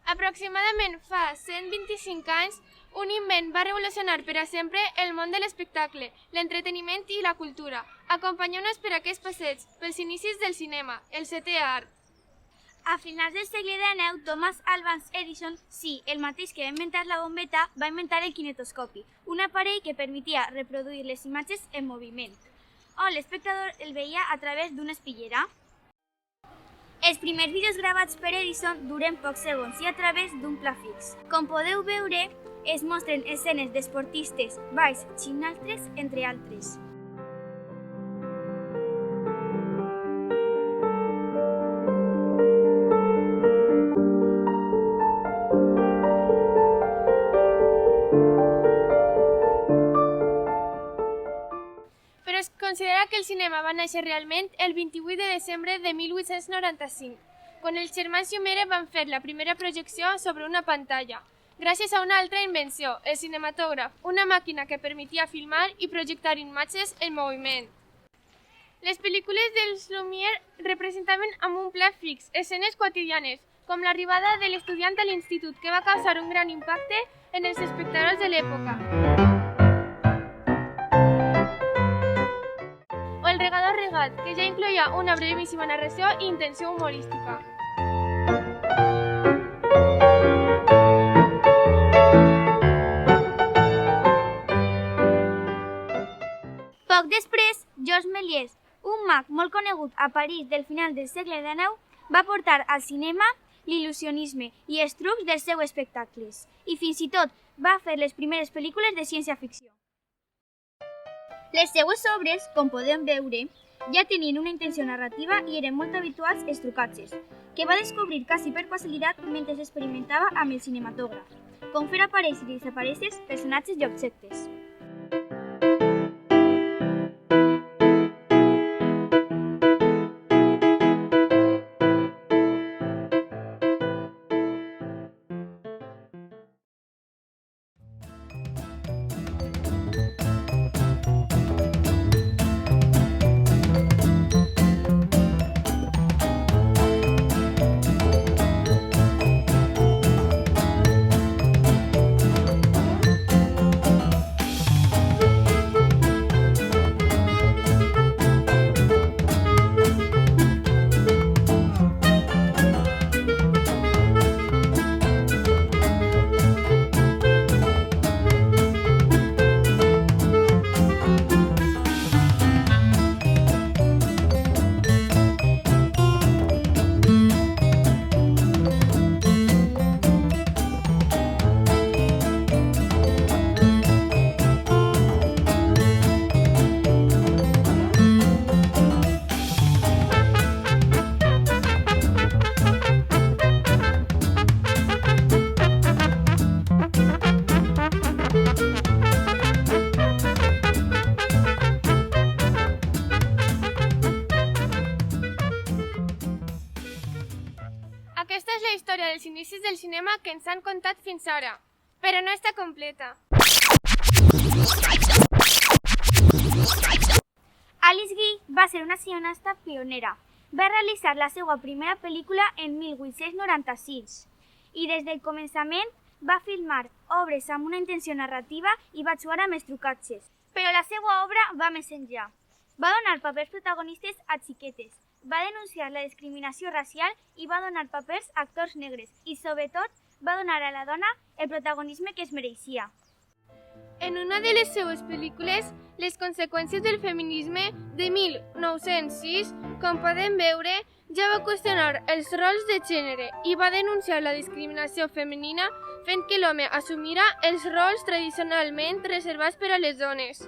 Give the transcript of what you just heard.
Aproximadament fa 125 anys, un invent va revolucionar per a sempre el món de l'espectacle, l'entreteniment i la cultura. Acompanyeu-nos per aquest passeig pels inicis del cinema, el setè art. A finals del segle XIX, Thomas Alva Edison, sí, el mateix que va inventar la bombeta, va inventar el kinetoscopi, un aparell que permetia reproduir les imatges en moviment, on l'espectador el veia a través d'una espillera. Els primers vídeos gravats per Edison duren pocs segons i a través d'un pla fix. Com podeu veure, es mostren escenes d'esportistes, balls, gimnastres, entre altres. Però es considera que el cinema va néixer realment el 28 de desembre de 1895, quan els germans Llumière van fer la primera projecció sobre una pantalla, gràcies a una altra invenció, el cinematògraf, una màquina que permetia filmar i projectar imatges en moviment. Les pel·lícules dels Lumière representaven amb un pla fix escenes quotidianes, com l'arribada de l'estudiant a l'institut, que va causar un gran impacte en els espectadors de l'època. O El regador regat, que ja incloïa una brevíssima narració i intenció humorística. Poc després, Georges Méliès, un mag molt conegut a París del final del segle XIX, va portar al cinema l'il·lusionisme i els trucs dels seus espectacles, i fins i tot va fer les primeres pel·lícules de ciència-ficció. Les seues obres, com podem veure, ja tenien una intenció narrativa i eren molt habituals els trucatges, que va descobrir quasi per casualitat mentre experimentava amb el cinematògraf, com fer aparèixer i desaparèixer personatges i objectes. Aquesta és la història dels inicis del cinema que ens han contat fins ara, però no està completa. Alice Guy va ser una cineasta pionera. Va realitzar la seva primera pel·lícula en 1896 i des del començament va filmar obres amb una intenció narrativa i va jugar amb els trucatges. Però la seva obra va més enllà. Va donar papers protagonistes a xiquetes, va denunciar la discriminació racial i va donar papers a actors negres i, sobretot, va donar a la dona el protagonisme que es mereixia. En una de les seues pel·lícules, Les conseqüències del feminisme, de 1906, com podem veure, ja va qüestionar els rols de gènere i va denunciar la discriminació femenina fent que l'home assumira els rols tradicionalment reservats per a les dones.